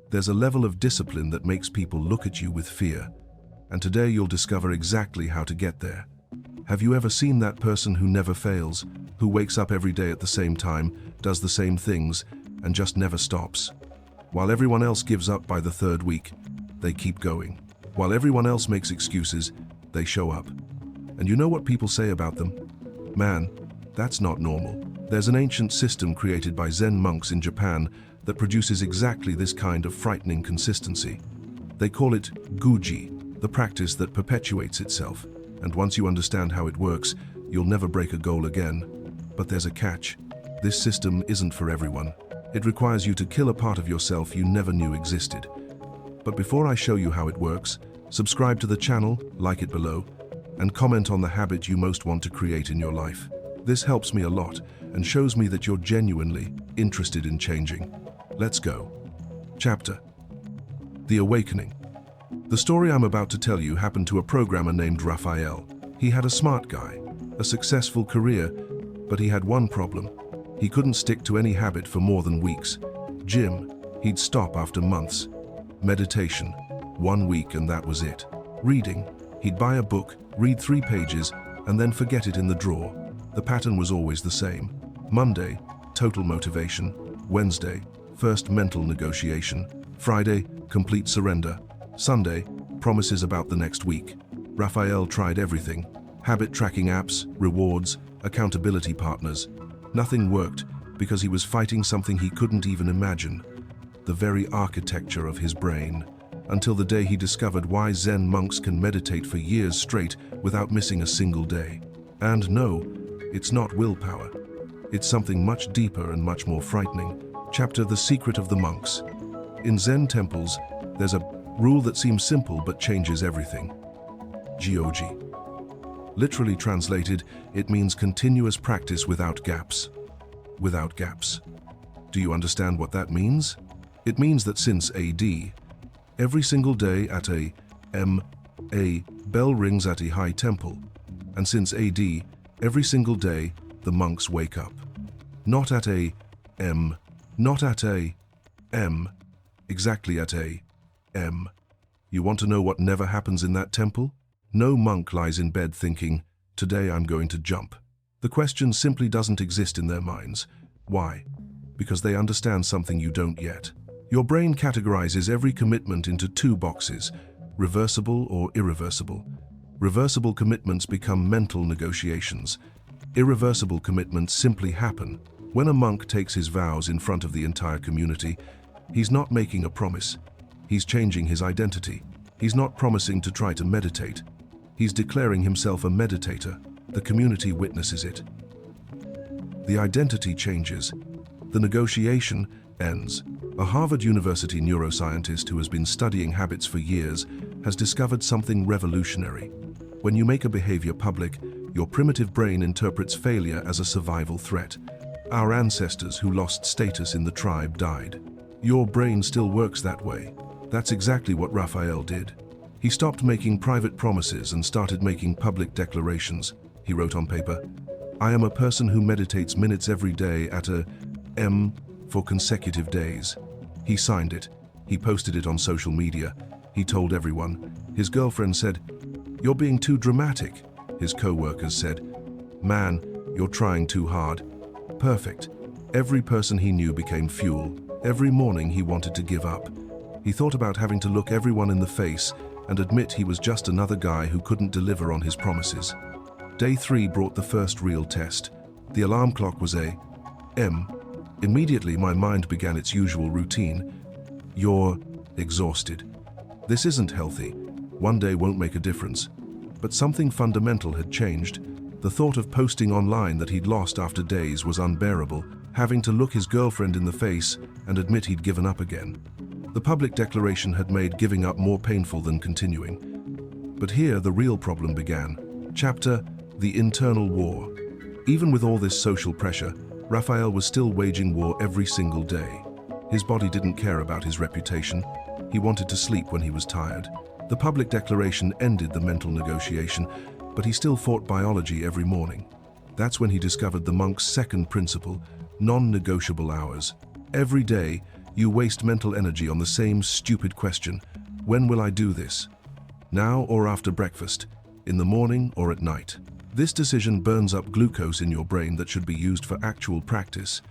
There's a level of discipline that makes people look at you with fear. And today you'll discover exactly how to get there. Have you ever seen that person who never fails, who wakes up every day at the same time, does the same things, and just never stops? While everyone else gives up by the third week, they keep going. While everyone else makes excuses, they show up. And you know what people say about them? Man, that's not normal. There's an ancient system created by Zen monks in Japan that produces exactly this kind of frightening consistency. They call it guji, the practice that perpetuates itself. And once you understand how it works, you'll never break a goal again. But there's a catch. This system isn't for everyone. It requires you to kill a part of yourself you never knew existed. But before I show you how it works, subscribe to the channel, like it below, and comment on the habit you most want to create in your life. This helps me a lot and shows me that you're genuinely interested in changing. Let's go. Chapter: The Awakening. The story I'm about to tell you happened to a programmer named Raphael. He had a smart guy, a successful career, but he had one problem. He couldn't stick to any habit for more than weeks. Gym, he'd stop after months. Meditation, 1 week and that was it. Reading, he'd buy a book, read 3 pages, and then forget it in the drawer. The pattern was always the same. Monday, total motivation. Wednesday, first mental negotiation. Friday, complete surrender. Sunday, promises about the next week. Raphael tried everything. Habit tracking apps, rewards, accountability partners. Nothing worked because he was fighting something he couldn't even imagine. The very architecture of his brain. Until the day he discovered why Zen monks can meditate for years straight without missing a single day. And no, it's not willpower. It's something much deeper and much more frightening. Chapter: The Secret of the Monks. In Zen temples, there's a rule that seems simple but changes everything. Gyoji. Literally translated, it means continuous practice without gaps. Without gaps. Do you understand what that means? It means that since AD, every single day at a bell rings at a high temple. And since AD, every single day, the monks wake up. Not at a exactly at a You want to know what never happens in that temple? No monk lies in bed thinking, today I'm going to jump. The question simply doesn't exist in their minds. Why? Because they understand something you don't yet. Your brain categorizes every commitment into 2 boxes, reversible or irreversible. Reversible commitments become mental negotiations. Irreversible commitments simply happen. When a monk takes his vows in front of the entire community, he's not making a promise. He's changing his identity. He's not promising to try to meditate. He's declaring himself a meditator. The community witnesses it. The identity changes. The negotiation ends. A Harvard University neuroscientist who has been studying habits for years has discovered something revolutionary. When you make a behavior public, your primitive brain interprets failure as a survival threat. Our ancestors who lost status in the tribe died. Your brain still works that way. That's exactly what Raphael did. He stopped making private promises and started making public declarations. He wrote on paper, "I am a person who meditates minutes every day at a for consecutive days." He signed it. He posted it on social media. He told everyone. His girlfriend said, "You're being too dramatic." His co-workers said, "Man, you're trying too hard." Perfect. Every person he knew became fuel. Every morning he wanted to give up. He thought about having to look everyone in the face and admit he was just another guy who couldn't deliver on his promises. Day 3 brought the first real test. The alarm clock was a Immediately my mind began its usual routine. You're exhausted. This isn't healthy. One day won't make a difference. But something fundamental had changed. The thought of posting online that he'd lost after days was unbearable, having to look his girlfriend in the face and admit he'd given up again. The public declaration had made giving up more painful than continuing. But here the real problem began. Chapter: The Internal War. Even with all this social pressure, Raphael was still waging war every single day. His body didn't care about his reputation. He wanted to sleep when he was tired. The public declaration ended the mental negotiation, but he still fought biology every morning. That's when he discovered the monk's second principle, non-negotiable hours. Every day, You waste mental energy on the same stupid question. When will I do this? Now or after breakfast? In the morning or at night? This decision burns up glucose in your brain that should be used for actual practice.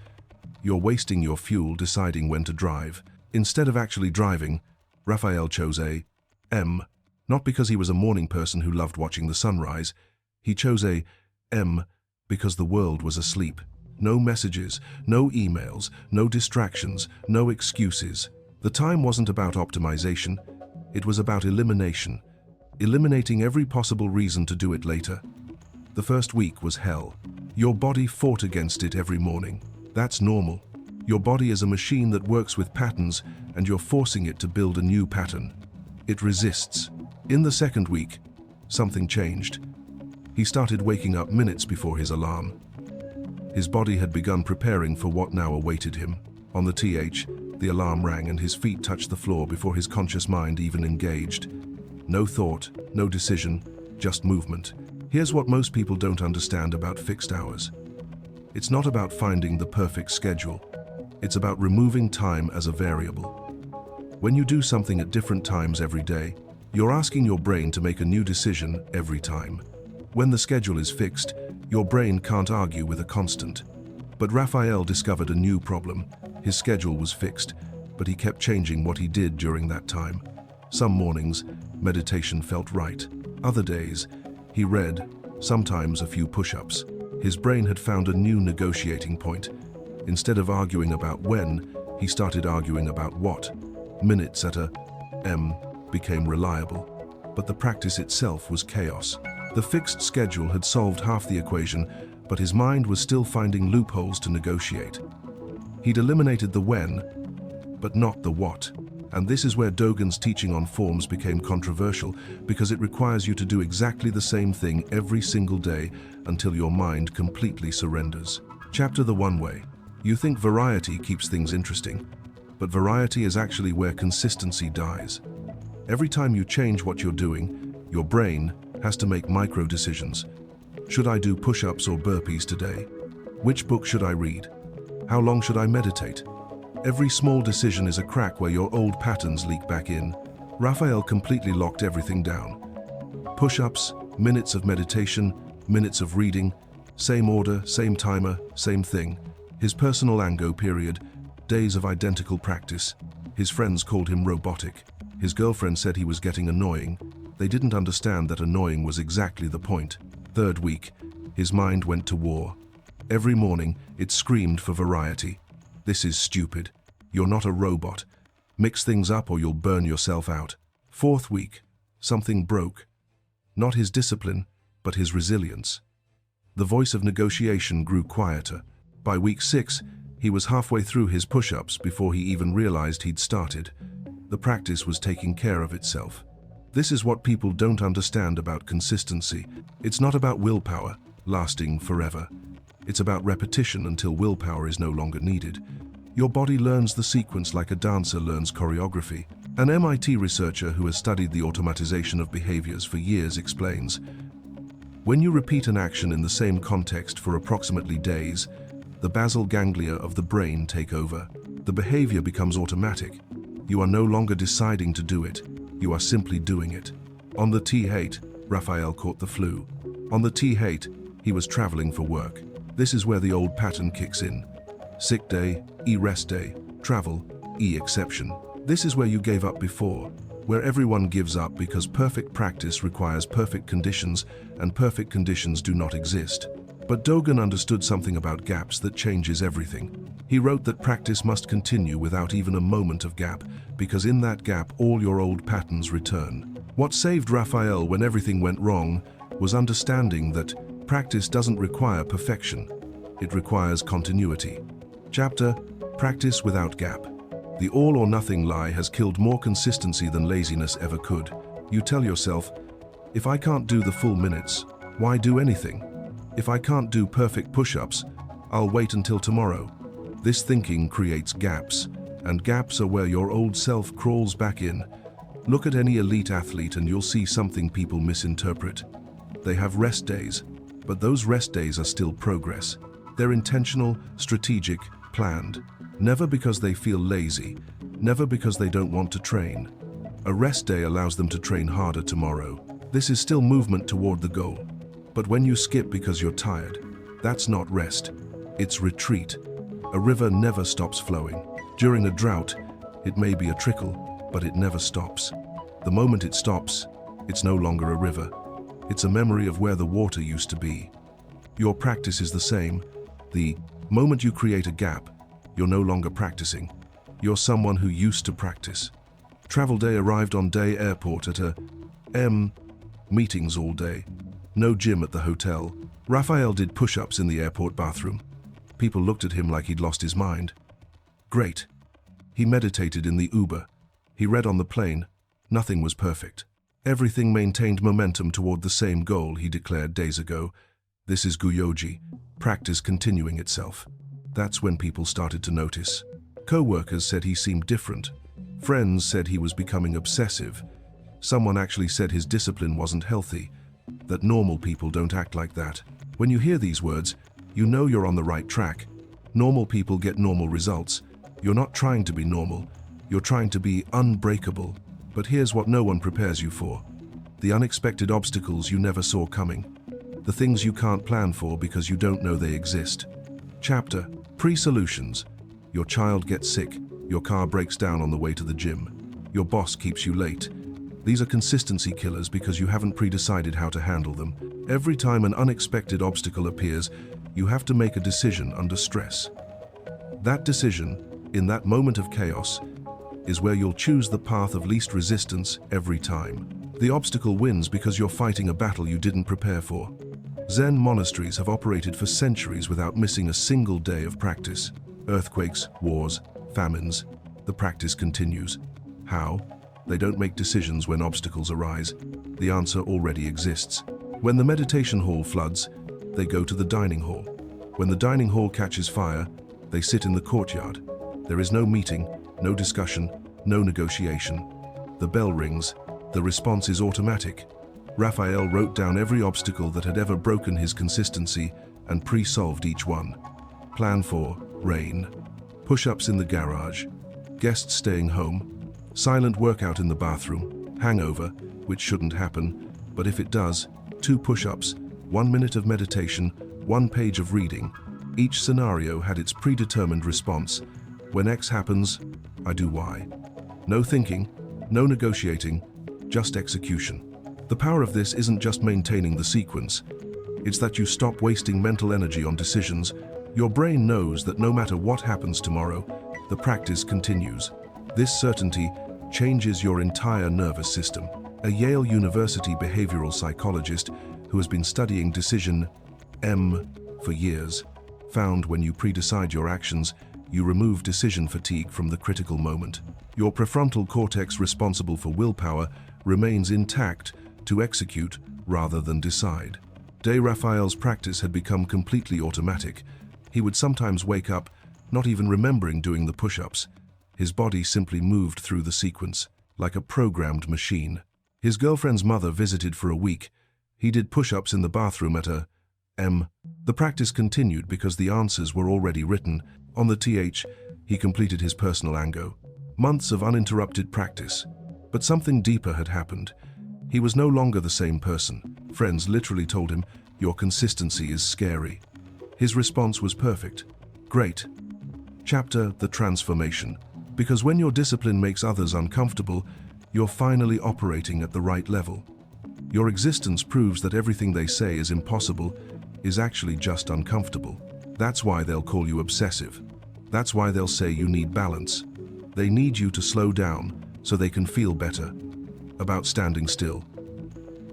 You're wasting your fuel deciding when to drive. Instead of actually driving, Raphael chose a M, not because he was a morning person who loved watching the sunrise. He chose a M because the world was asleep. No messages, no emails, no distractions, no excuses. The time wasn't about optimization, it was about elimination. Eliminating every possible reason to do it later. The first week was hell. Your body fought against it every morning. That's normal. Your body is a machine that works with patterns, and you're forcing it to build a new pattern. It resists. In the second week, something changed. He started waking up minutes before his alarm. His body had begun preparing for what now awaited him. On the the alarm rang and his feet touched the floor before his conscious mind even engaged. No thought, no decision, just movement. Here's what most people don't understand about fixed hours. It's not about finding the perfect schedule. It's about removing time as a variable. When you do something at different times every day, you're asking your brain to make a new decision every time. When the schedule is fixed, your brain can't argue with a constant. But Raphael discovered a new problem. His schedule was fixed, but he kept changing what he did during that time. Some mornings, meditation felt right. Other days, he read, sometimes a few push-ups. His brain had found a new negotiating point. Instead of arguing about when, he started arguing about what. Minutes at a M became reliable, but the practice itself was chaos. The fixed schedule had solved half the equation, but his mind was still finding loopholes to negotiate. He'd eliminated the when, but not the what. And this is where Dogen's teaching on forms became controversial, because it requires you to do exactly the same thing every single day until your mind completely surrenders. Chapter the One Way. You think variety keeps things interesting, but variety is actually where consistency dies. Every time you change what you're doing, your brain has to make micro decisions. Should I do push-ups or burpees today? Which book should I read? How long should I meditate? Every small decision is a crack where your old patterns leak back in. Raphael completely locked everything down. Push-ups, minutes of meditation, minutes of reading, same order, same timer, same thing. His personal ango period, days of identical practice. His friends called him robotic. His girlfriend said he was getting annoying. They didn't understand that annoying was exactly the point. Third week, his mind went to war. Every morning, it screamed for variety. This is stupid. You're not a robot. Mix things up or you'll burn yourself out. Fourth week, something broke. Not his discipline, but his resilience. The voice of negotiation grew quieter. By week 6, he was halfway through his push-ups before he even realized he'd started. The practice was taking care of itself. This is what people don't understand about consistency. It's not about willpower, lasting forever. It's about repetition until willpower is no longer needed. Your body learns the sequence like a dancer learns choreography. An MIT researcher who has studied the automatization of behaviors for years explains, when you repeat an action in the same context for approximately days, the basal ganglia of the brain take over. The behavior becomes automatic. You are no longer deciding to do it. You are simply doing it. On the T8, Raphael caught the flu. On the T8, he was traveling for work. This is where the old pattern kicks in. Sick day, rest day, travel, exception. This is where you gave up before, where everyone gives up because perfect practice requires perfect conditions, and perfect conditions do not exist. But Dogen understood something about gaps that changes everything. He wrote that practice must continue without even a moment of gap, because in that gap all your old patterns return. What saved Raphael when everything went wrong was understanding that practice doesn't require perfection. It requires continuity. Chapter, Practice Without Gap. The all-or-nothing lie has killed more consistency than laziness ever could. You tell yourself, if I can't do the full minutes, why do anything? If I can't do perfect push-ups, I'll wait until tomorrow. This thinking creates gaps, and gaps are where your old self crawls back in. Look at any elite athlete and you'll see something people misinterpret. They have rest days, but those rest days are still progress. They're intentional, strategic, planned. Never because they feel lazy, never because they don't want to train. A rest day allows them to train harder tomorrow. This is still movement toward the goal. But when you skip because you're tired, that's not rest, it's retreat. A river never stops flowing. During a drought, it may be a trickle, but it never stops. The moment it stops, it's no longer a river. It's a memory of where the water used to be. Your practice is the same. The moment you create a gap, you're no longer practicing. You're someone who used to practice. Travel day arrived on day airport at a meetings all day. No gym at the hotel. Raphael did push-ups in the airport bathroom. People looked at him like he'd lost his mind. Great. He meditated in the Uber. He read on the plane. Nothing was perfect. Everything maintained momentum toward the same goal, he declared days ago. This is Guyoji, practice continuing itself. That's when people started to notice. Co-workers said he seemed different. Friends said he was becoming obsessive. Someone actually said his discipline wasn't healthy, that normal people don't act like that. When you hear these words, you know you're on the right track. Normal people get normal results. You're not trying to be normal. You're trying to be unbreakable. But here's what no one prepares you for. The unexpected obstacles you never saw coming. The things you can't plan for because you don't know they exist. Chapter: Pre-solutions. Your child gets sick. Your car breaks down on the way to the gym. Your boss keeps you late. These are consistency killers because you haven't pre-decided how to handle them. Every time an unexpected obstacle appears, you have to make a decision under stress. That decision, in that moment of chaos, is where you'll choose the path of least resistance every time. The obstacle wins because you're fighting a battle you didn't prepare for. Zen monasteries have operated for centuries without missing a single day of practice. Earthquakes, wars, famines. The practice continues. How? They don't make decisions when obstacles arise. The answer already exists. When the meditation hall floods, they go to the dining hall. When the dining hall catches fire, they sit in the courtyard. There is no meeting, no discussion, no negotiation. The bell rings. The response is automatic. Raphael wrote down every obstacle that had ever broken his consistency and pre-solved each one. Plan for rain, push-ups in the garage, guests staying home, silent workout in the bathroom, hangover, which shouldn't happen, but if it does, 2 push-ups, 1 minute of meditation, 1 page of reading. Each scenario had its predetermined response. When X happens, I do Y. No thinking, no negotiating, just execution. The power of this isn't just maintaining the sequence. It's that you stop wasting mental energy on decisions. Your brain knows that no matter what happens tomorrow, the practice continues. This certainty changes your entire nervous system. A Yale University behavioral psychologist who has been studying decision for years found when you pre-decide your actions, you remove decision fatigue from the critical moment. Your prefrontal cortex, responsible for willpower, remains intact to execute rather than decide. Raphael's practice had become completely automatic. He would sometimes wake up, not even remembering doing the push-ups. His body simply moved through the sequence, like a programmed machine. His girlfriend's mother visited for a week. He did push-ups in the bathroom at a The practice continued because the answers were already written. On the he completed his personal ango. Months of uninterrupted practice. But something deeper had happened. He was no longer the same person. Friends literally told him, "Your consistency is scary." His response was perfect. Great. Chapter: The Transformation. Because when your discipline makes others uncomfortable, you're finally operating at the right level. Your existence proves that everything they say is impossible is actually just uncomfortable. That's why they'll call you obsessive. That's why they'll say you need balance. They need you to slow down so they can feel better about standing still.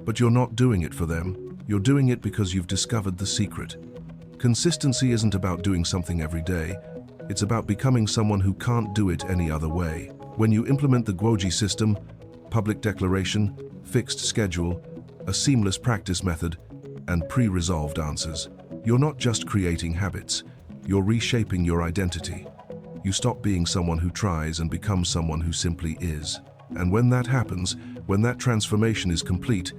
But you're not doing it for them. You're doing it because you've discovered the secret. Consistency isn't about doing something every day. It's about becoming someone who can't do it any other way. When you implement the Guoji system, public declaration, fixed schedule, a seamless practice method, and pre-resolved answers, you're not just creating habits, you're reshaping your identity. You stop being someone who tries and become someone who simply is. And when that happens, when that transformation is complete,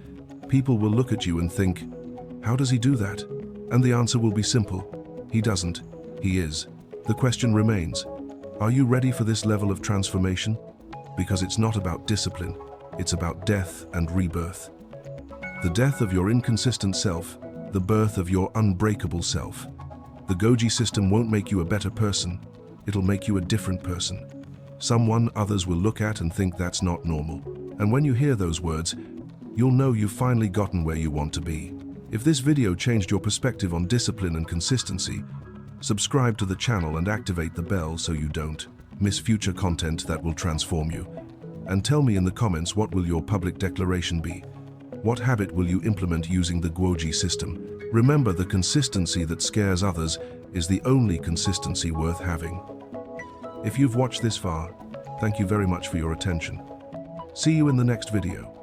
people will look at you and think, "How does he do that?" And the answer will be simple. He doesn't. He is. The question remains, Are you ready for this level of transformation? Because it's not about discipline, it's about death and rebirth. The death of your inconsistent self, the birth of your unbreakable self. The Goji system won't make you a better person, it'll make you a different person. Someone others will look at and think that's not normal. And when you hear those words, you'll know you've finally gotten where you want to be. If this video changed your perspective on discipline and consistency, subscribe to the channel and activate the bell so you don't miss future content that will transform you. And tell me in the comments, what will your public declaration be? What habit will you implement using the Goji system? Remember, the consistency that scares others is the only consistency worth having. If you've watched this far, thank you very much for your attention. See you in the next video.